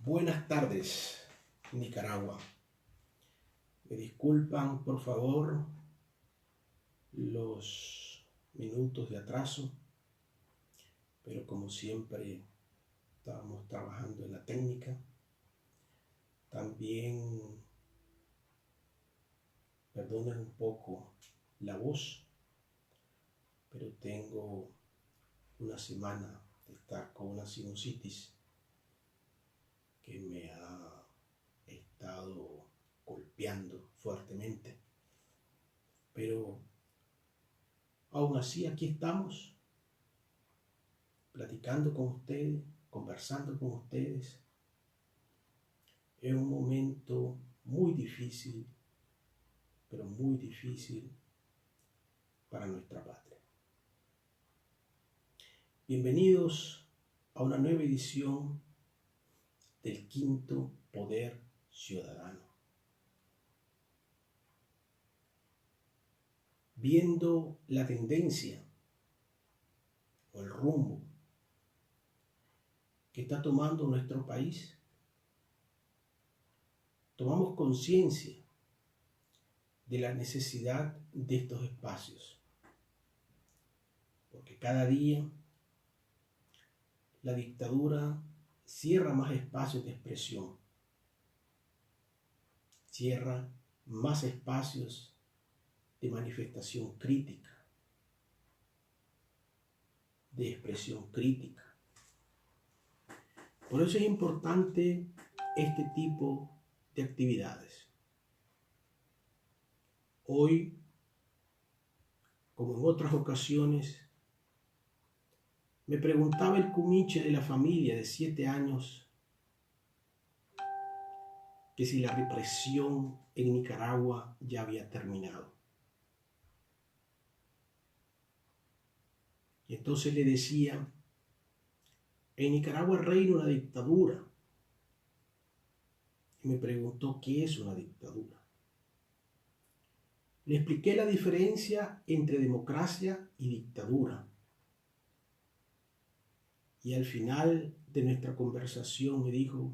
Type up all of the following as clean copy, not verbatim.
Buenas tardes, Nicaragua. Me disculpan, por favor, los minutos de atraso, pero como siempre estábamos trabajando en la técnica. También perdonen un poco la voz, pero tengo una semana de estar con una sinusitis que me ha estado golpeando fuertemente. Pero aún así aquí estamos, platicando con ustedes, conversando con ustedes. Es un momento muy difícil, pero muy difícil para nuestra patria. Bienvenidos a una nueva edición del Quinto Poder Ciudadano. Viendo la tendencia o el rumbo que está tomando nuestro país, tomamos conciencia de la necesidad de estos espacios, porque cada día la dictadura cierra más espacios de expresión, cierra más espacios de manifestación crítica, de expresión crítica. Por eso es importante este tipo de actividades. Hoy, como en otras ocasiones, me preguntaba el cumiche de la familia de 7 años que si la represión en Nicaragua ya había terminado. Y entonces le decía, en Nicaragua reina una dictadura. Y me preguntó, ¿qué es una dictadura? Le expliqué la diferencia entre democracia y dictadura. Y al final de nuestra conversación me dijo,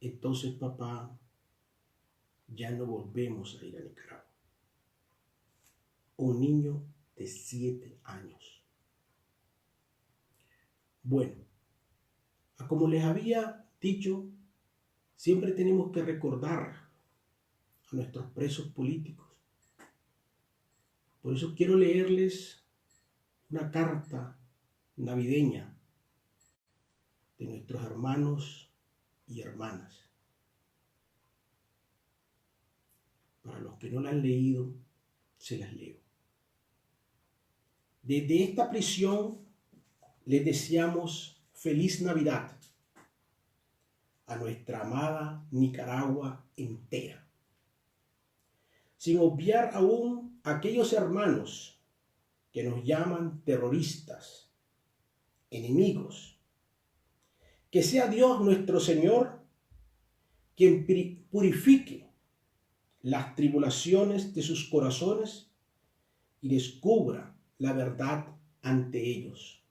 entonces papá, ya no volvemos a ir a Nicaragua. Un niño de 7 años. Bueno, como les había dicho, siempre tenemos que recordar a nuestros presos políticos. Por eso quiero leerles una carta navideña de nuestros hermanos y hermanas. Para los que no la han leído, se las leo. Desde esta prisión les deseamos feliz Navidad a nuestra amada Nicaragua entera, sin obviar aún a aquellos hermanos que nos llaman terroristas, enemigos. Que sea Dios nuestro Señor quien purifique las tribulaciones de sus corazones y descubra la verdad ante ellos.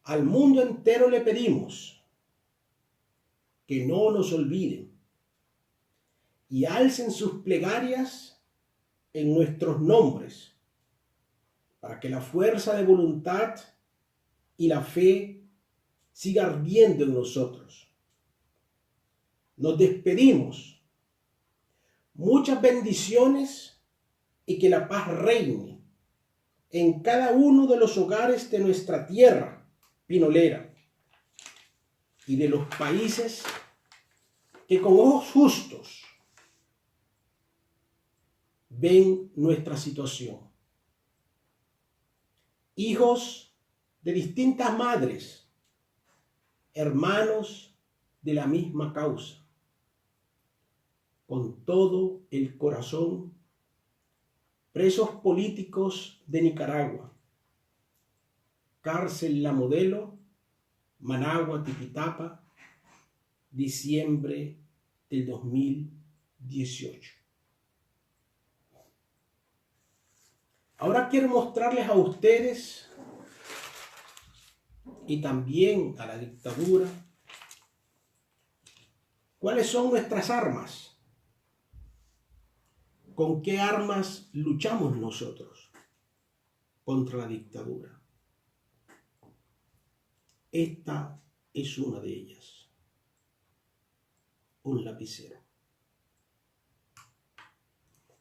Al mundo entero le pedimos que no nos olviden y alcen sus plegarias en nuestros nombres para que la fuerza de voluntad y la fe siga ardiendo en nosotros. Nos despedimos. Muchas bendiciones y que la paz reine en cada uno de los hogares de nuestra tierra pinolera y de los países que con ojos justos ven nuestra situación. Hijos de distintas madres, hermanos de la misma causa. Con todo el corazón, presos políticos de Nicaragua, cárcel La Modelo, Managua, Tipitapa, diciembre del 2018. Ahora quiero mostrarles a ustedes y también a la dictadura, ¿cuáles son nuestras armas? ¿Con qué armas luchamos nosotros contra la dictadura? Esta es una de ellas: un lapicero.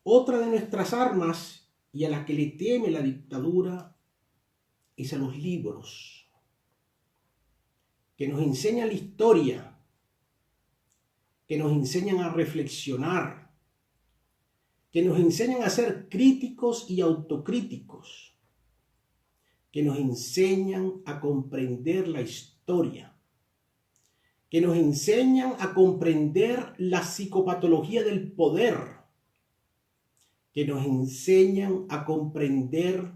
Otra de nuestras armas, y a la que le teme la dictadura, es a los libros, que nos enseñan la historia, que nos enseñan a reflexionar, que nos enseñan a ser críticos y autocríticos, que nos enseñan a comprender la historia, que nos enseñan a comprender la psicopatología del poder, que nos enseñan a comprender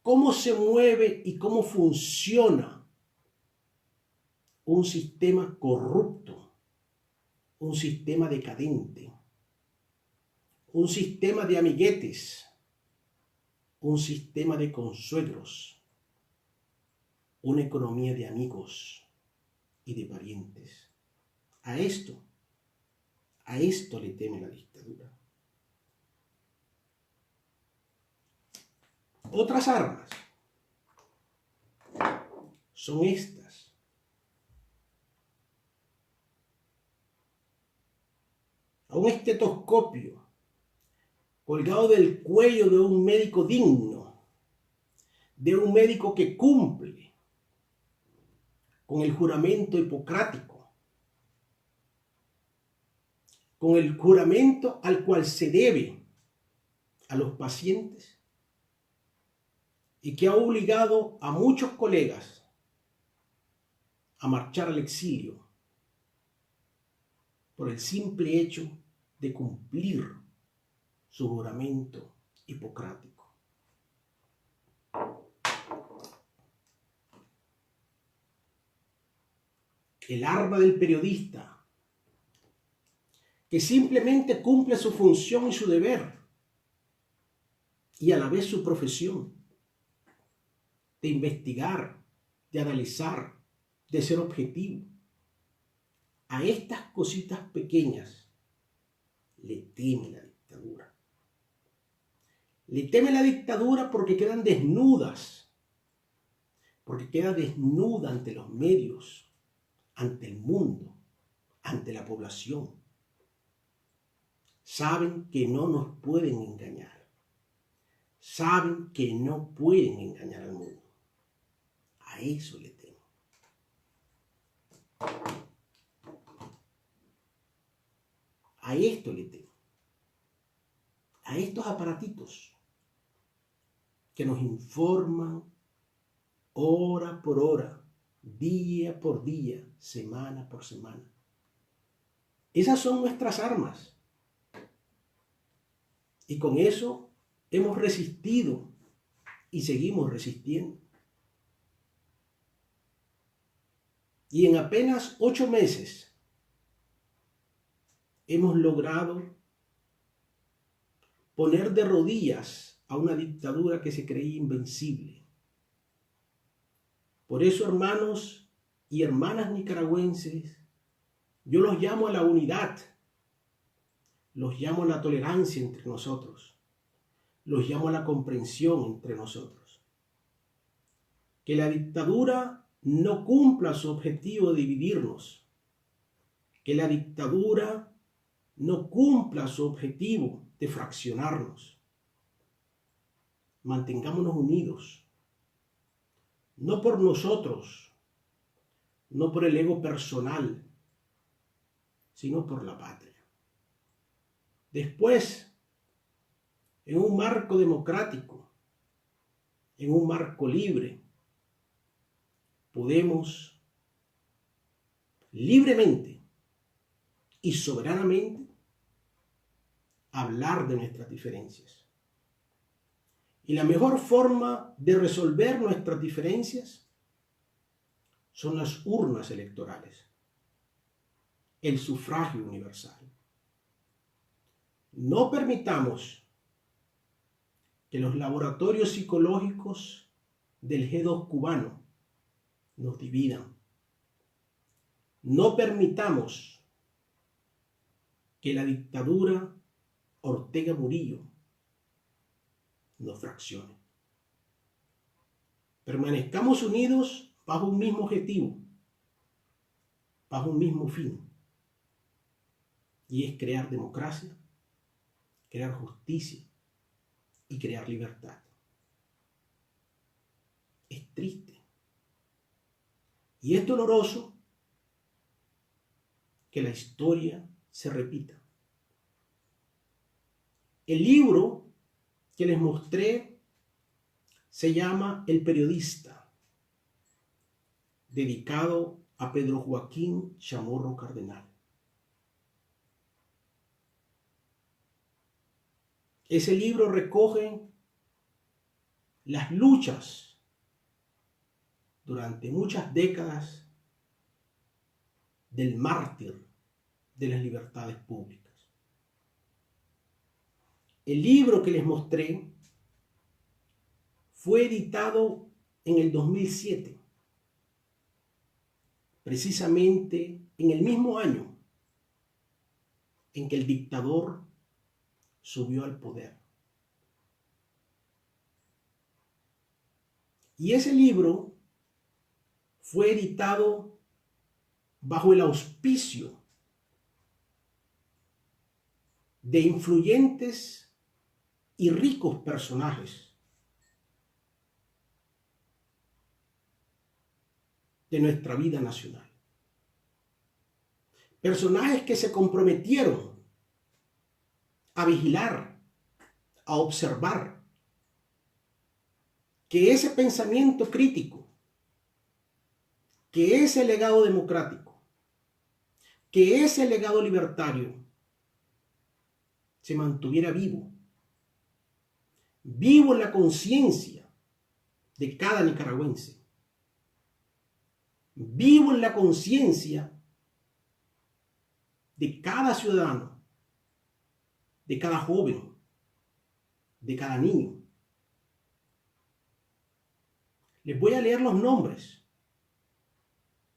cómo se mueve y cómo funciona un sistema corrupto, un sistema decadente, un sistema de amiguetes, un sistema de consuegros, una economía de amigos y de parientes. A esto le teme la dictadura. Otras armas son estas: a un estetoscopio colgado del cuello de un médico digno, de un médico que cumple con el juramento hipocrático, con el juramento al cual se debe a los pacientes, y que ha obligado a muchos colegas a marchar al exilio por el simple hecho de cumplir su juramento hipocrático. El arma del periodista, que simplemente cumple su función y su deber, y a la vez su profesión, de investigar, de analizar, de ser objetivo. A estas cositas pequeñas le teme la dictadura. Le teme la dictadura porque quedan desnudas, porque queda desnuda ante los medios, ante el mundo, ante la población. Saben que no nos pueden engañar. Saben que no pueden engañar al mundo. A eso le temo. A esto le temo. A estos aparatitos que nos informan hora por hora, día por día, semana por semana. Esas son nuestras armas. Y con eso hemos resistido y seguimos resistiendo. Y en apenas 8 meses hemos logrado poner de rodillas a una dictadura que se creía invencible. Por eso, hermanos y hermanas nicaragüenses, yo los llamo a la unidad, los llamo a la tolerancia entre nosotros, los llamo a la comprensión entre nosotros. Que la dictadura no cumpla su objetivo de dividirnos, que la dictadura no cumpla su objetivo de fraccionarnos. Mantengámonos unidos, no por nosotros, no por el ego personal, sino por la patria. Después, en un marco democrático, en un marco libre, podemos libremente y soberanamente hablar de nuestras diferencias. Y la mejor forma de resolver nuestras diferencias son las urnas electorales, el sufragio universal. No permitamos que los laboratorios psicológicos del G2 cubano nos dividan. No permitamos que la dictadura Ortega Murillo nos fraccione. Permanezcamos unidos bajo un mismo objetivo, bajo un mismo fin, y es crear democracia, crear justicia y crear libertad. Es triste y es doloroso que la historia se repita. El libro que les mostré se llama El Periodista, dedicado a Pedro Joaquín Chamorro Cardenal. Ese libro recoge las luchas durante muchas décadas del mártir de las libertades públicas. El libro que les mostré fue editado en el 2007, precisamente en el mismo año en que el dictador subió al poder. Y ese libro fue editado bajo el auspicio de influyentes y ricos personajes de nuestra vida nacional. Personajes que se comprometieron a vigilar, a observar que ese pensamiento crítico, que ese legado democrático, que ese legado libertario se mantuviera vivo, vivo en la conciencia de cada nicaragüense, vivo en la conciencia de cada ciudadano, de cada joven, de cada niño. Les voy a leer los nombres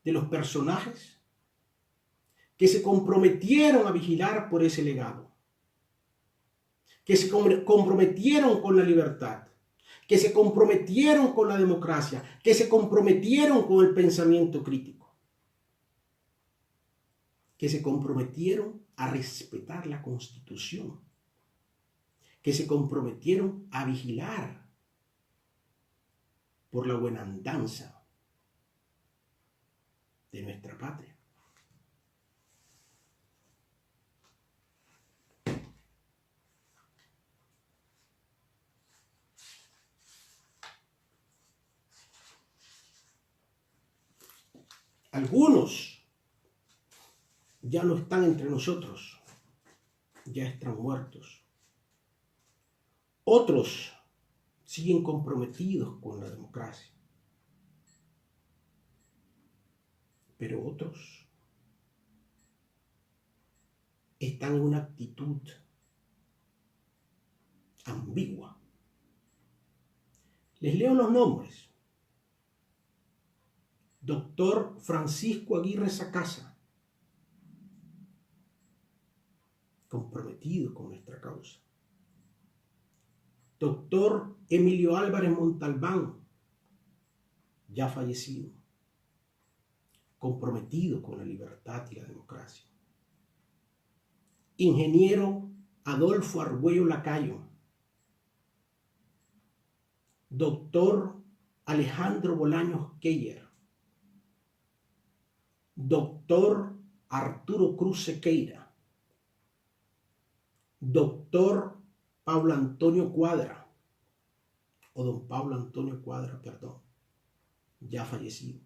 de los personajes que se comprometieron a vigilar por ese legado, que se comprometieron con la libertad, que se comprometieron con la democracia, que se comprometieron con el pensamiento crítico, que se comprometieron a respetar la Constitución, que se comprometieron a vigilar por la buena andanza de nuestra patria. Algunos ya no están entre nosotros, ya están muertos. Otros siguen comprometidos con la democracia. Pero otros están en una actitud ambigua. Les leo los nombres. Doctor Francisco Aguirre Sacasa, comprometido con nuestra causa. Doctor Emilio Álvarez Montalbán, ya fallecido, comprometido con la libertad y la democracia. Ingeniero Adolfo Argüello Lacayo. Doctor Alejandro Bolaños Keller. Doctor Arturo Cruz Sequeira. Doctor Pablo Antonio Cuadra, o don Pablo Antonio Cuadra, perdón, ya fallecido,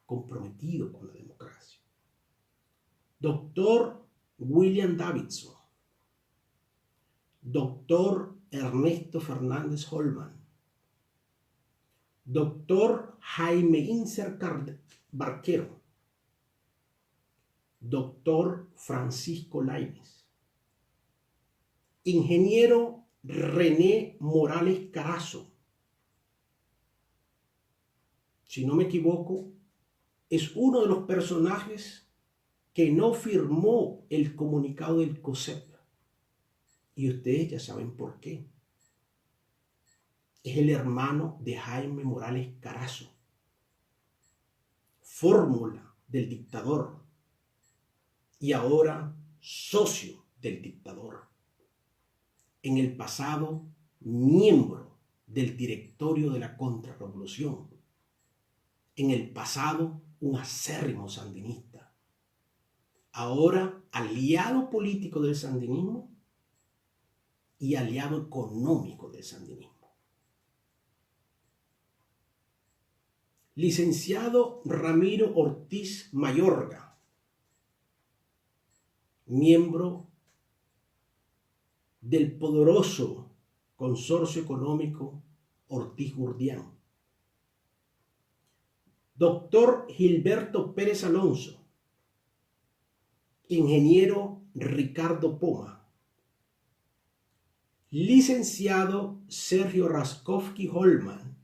comprometido con la democracia. Doctor William Davidson. Doctor Ernesto Fernández Holman. Doctor Jaime Inser Barquero. Doctor Francisco Lainez. Ingeniero René Morales Carazo, si no me equivoco, es uno de los personajes que no firmó el comunicado del COSEP. Y ustedes ya saben por qué. Es el hermano de Jaime Morales Carazo, fórmula del dictador y ahora socio del dictador. En el pasado, miembro del directorio de la contrarrevolución. En el pasado, un acérrimo sandinista. Ahora, aliado político del sandinismo y aliado económico del sandinismo. Licenciado Ramiro Ortiz Mayorga, miembro del poderoso consorcio económico Ortiz Gurdián. Doctor Gilberto Pérez Alonso, ingeniero Ricardo Poma, licenciado Sergio Raskovsky Holman,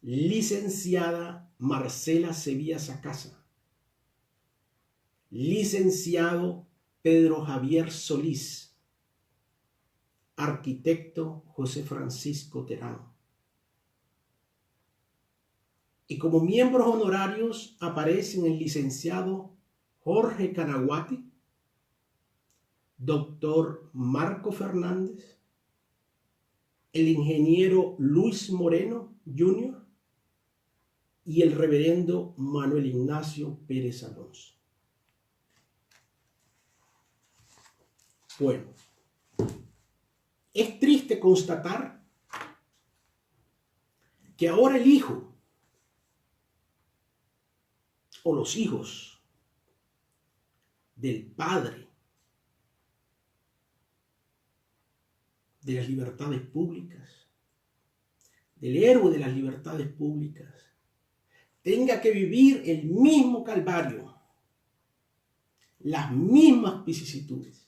licenciada Marcela Sevilla Sacasa, licenciado Pedro Javier Solís, arquitecto José Francisco Terán. Y como miembros honorarios aparecen el licenciado Jorge Canaguati, doctor Marco Fernández, el ingeniero Luis Moreno Jr. y el reverendo Manuel Ignacio Pérez Alonso. Bueno, es triste constatar que ahora el hijo o los hijos del padre de las libertades públicas, del héroe de las libertades públicas, tenga que vivir el mismo calvario, las mismas vicisitudes,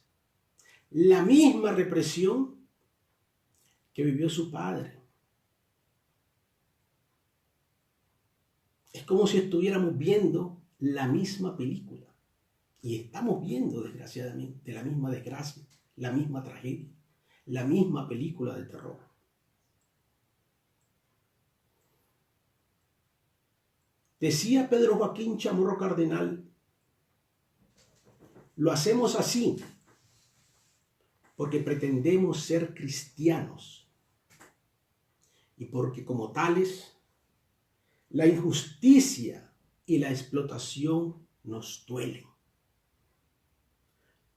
la misma represión que vivió su padre. Es como si estuviéramos viendo la misma película. Y estamos viendo, desgraciadamente, la misma desgracia, la misma tragedia, la misma película de terror. Decía Pedro Joaquín Chamorro Cardenal, lo hacemos así porque pretendemos ser cristianos y porque como tales la injusticia y la explotación nos duelen.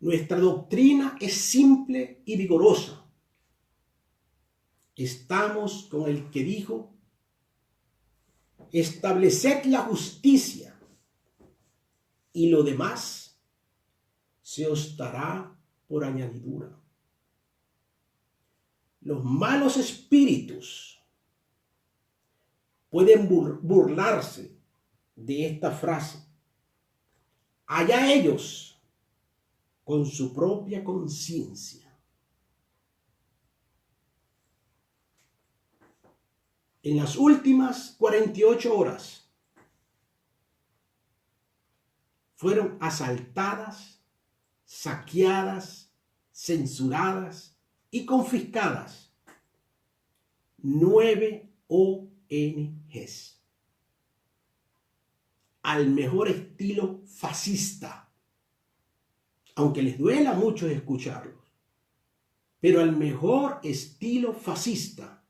Nuestra doctrina es simple y vigorosa. Estamos con el que dijo: estableced la justicia y lo demás se os dará por añadidura. Los malos espíritus pueden burlarse de esta frase. Allá ellos con su propia conciencia. En las últimas 48 horas fueron asaltadas, saqueadas, censuradas y confiscadas 9 ONGs al mejor estilo fascista, aunque les duela mucho escucharlos, pero al mejor estilo fascista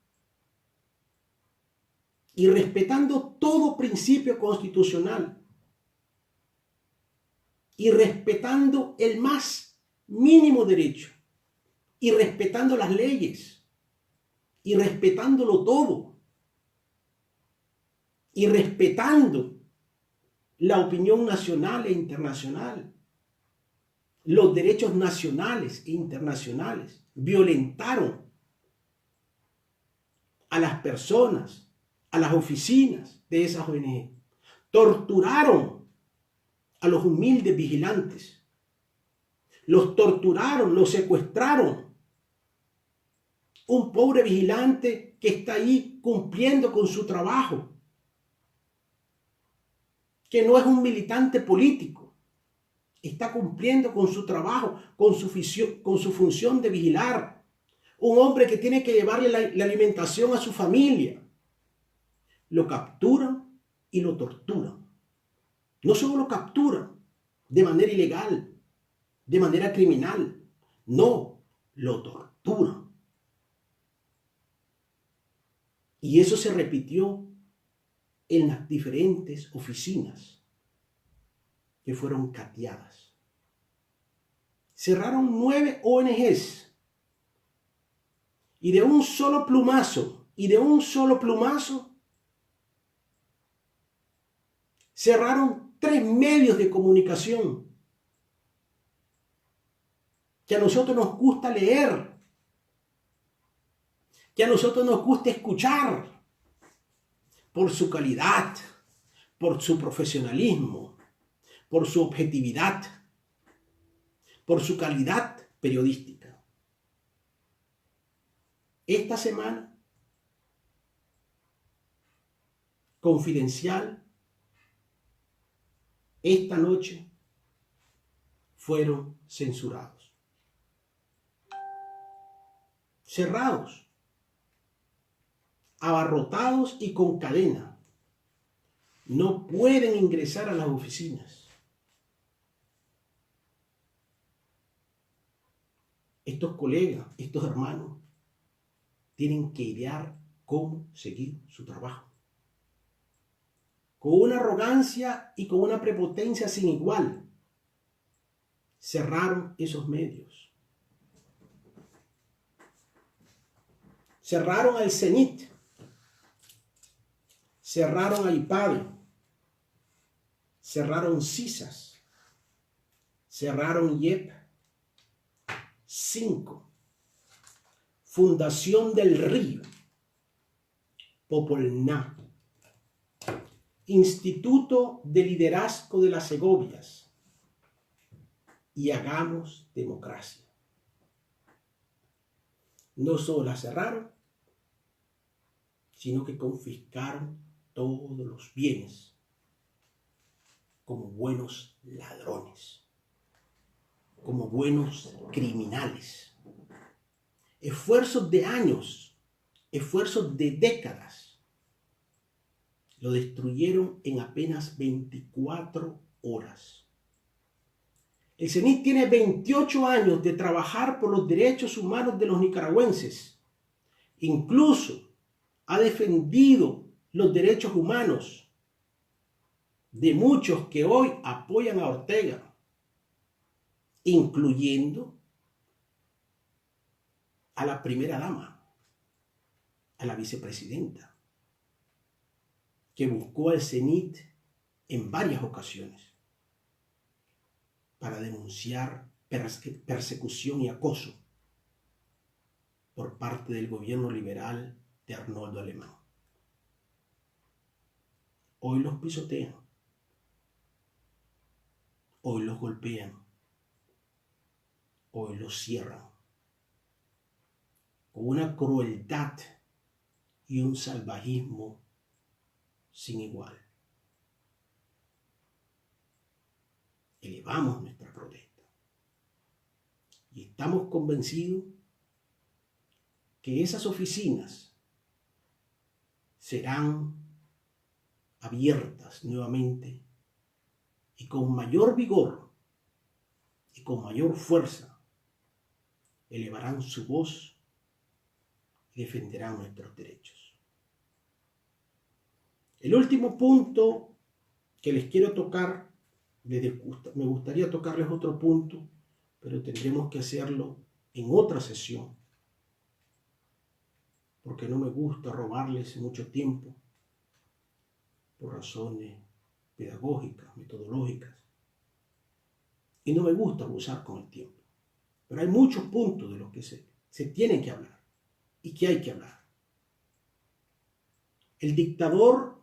y respetando todo principio constitucional y respetando el más mínimo derecho y respetando las leyes y respetándolo todo y respetando la opinión nacional e internacional, los derechos nacionales e internacionales. Violentaron a las personas, a las oficinas de esas ONG, torturaron a los humildes vigilantes, los torturaron, los secuestraron. Un pobre vigilante que está ahí cumpliendo con su trabajo que no es un militante político, está cumpliendo con su trabajo, con su función de vigilar. Un hombre que tiene que llevarle la alimentación a su familia. Lo capturan y lo torturan. No solo lo capturan de manera ilegal, de manera criminal, no, lo torturan. Y eso se repitió en las diferentes oficinas que fueron cateadas. Cerraron 9 ONGs y de un solo plumazo, cerraron 3 medios de comunicación que a nosotros nos gusta leer, que a nosotros nos gusta escuchar por su calidad, por su profesionalismo, por su objetividad, por su calidad periodística. Esta semana, Confidencial, esta noche, fueron censurados. Cerrados, abarrotados y con cadena. No pueden ingresar a las oficinas. Estos colegas, estos hermanos, tienen que idear cómo seguir su trabajo. Con una arrogancia y con una prepotencia sin igual, cerraron esos medios. Cerraron al CENIT, cerraron a IPADE, cerraron CISAS, cerraron IEP 5, Fundación del Río, Popolná, Instituto de Liderazgo de las Segovias y Hagamos Democracia. No solo la cerraron, sino que confiscaron todos los bienes como buenos ladrones, como buenos criminales. Esfuerzos de años, esfuerzos de décadas, lo destruyeron en apenas 24 horas. El CENIT tiene 28 años de trabajar por los derechos humanos de los nicaragüenses. Incluso ha defendido los derechos humanos de muchos que hoy apoyan a Ortega, incluyendo a la primera dama, a la vicepresidenta, que buscó al CENIT en varias ocasiones para denunciar persecución y acoso por parte del gobierno liberal de Arnoldo Alemán. Hoy los pisotean, hoy los golpean, hoy los cierran, con una crueldad y un salvajismo sin igual. Elevamos nuestra protesta y estamos convencidos que esas oficinas serán abiertas nuevamente y con mayor vigor y con mayor fuerza elevarán su voz y defenderán nuestros derechos. El último punto que les quiero tocar, me gustaría tocarles otro punto, pero tendremos que hacerlo en otra sesión, porque no me gusta robarles mucho tiempo por razones pedagógicas, metodológicas, y no me gusta abusar con el tiempo. Pero hay muchos puntos de los que se tienen que hablar y que hay que hablar. El dictador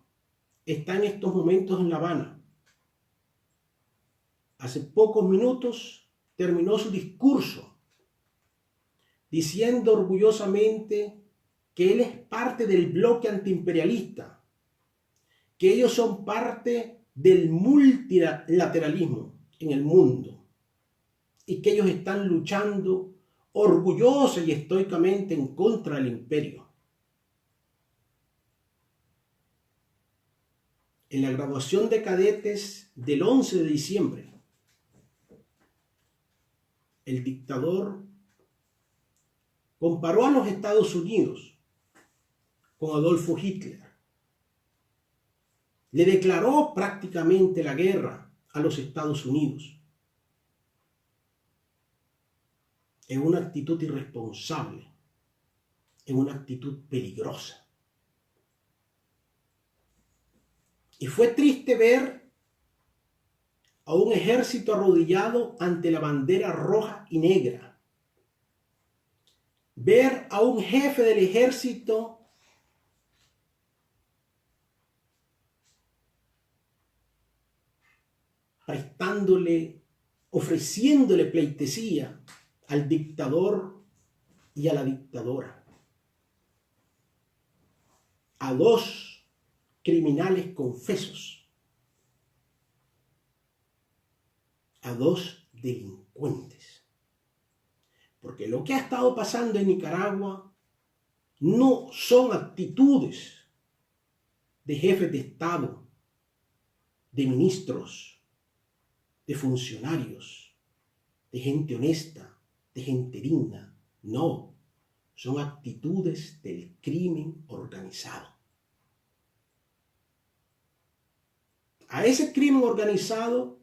está en estos momentos en La Habana. Hace pocos minutos terminó su discurso diciendo orgullosamente que él es parte del bloque antiimperialista, que ellos son parte del multilateralismo en el mundo y que ellos están luchando orgullosa y estoicamente en contra del imperio. En la graduación de cadetes del 11 de diciembre, el dictador comparó a los Estados Unidos con Adolfo Hitler. Le declaró prácticamente la guerra a los Estados Unidos. En una actitud irresponsable, en una actitud peligrosa. Y fue triste ver a un ejército arrodillado ante la bandera roja y negra. Ver a un jefe del ejército ofreciéndole pleitesía al dictador y a la dictadora. A dos criminales confesos. A dos delincuentes. Porque lo que ha estado pasando en Nicaragua no son actitudes de jefes de Estado, de ministros, de funcionarios, de gente honesta, de gente digna. No, son actitudes del crimen organizado. A ese crimen organizado,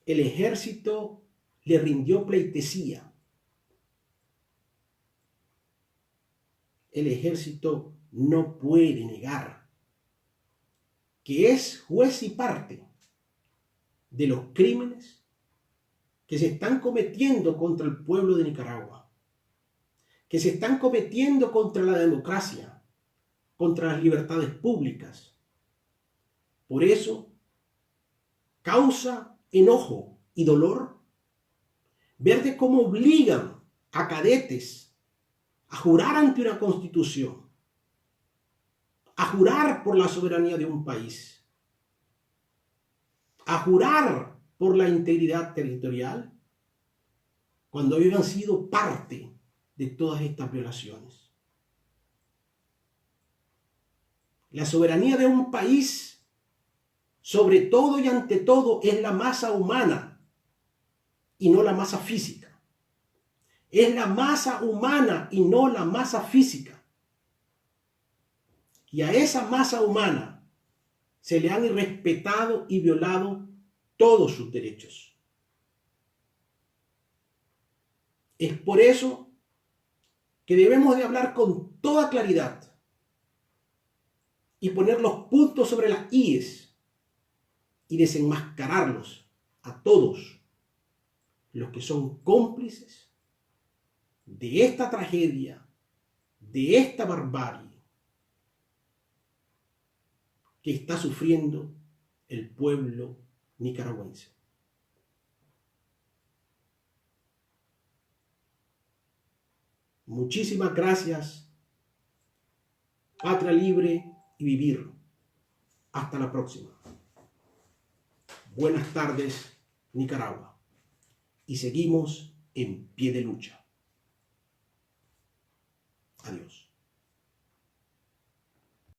el ejército le rindió pleitesía. El ejército no puede negar que es juez y parte de los crímenes que se están cometiendo contra el pueblo de Nicaragua, que se están cometiendo contra la democracia, contra las libertades públicas. Por eso, causa enojo y dolor ver de cómo obligan a cadetes a jurar ante una constitución, a jurar por la soberanía de un país, a jurar por la integridad territorial, cuando ellos han sido parte de todas estas violaciones. La soberanía de un país, sobre todo y ante todo, es la masa humana y no la masa física. Es la masa humana y no la masa física. Y a esa masa humana se le han irrespetado y violado todos sus derechos. Es por eso que debemos de hablar con toda claridad y poner los puntos sobre las íes y desenmascararlos a todos los que son cómplices de esta tragedia, de esta barbarie que está sufriendo el pueblo nicaragüense. Muchísimas gracias. Patria libre y vivir. Hasta la próxima. Buenas tardes, Nicaragua. Y seguimos en pie de lucha. Adiós.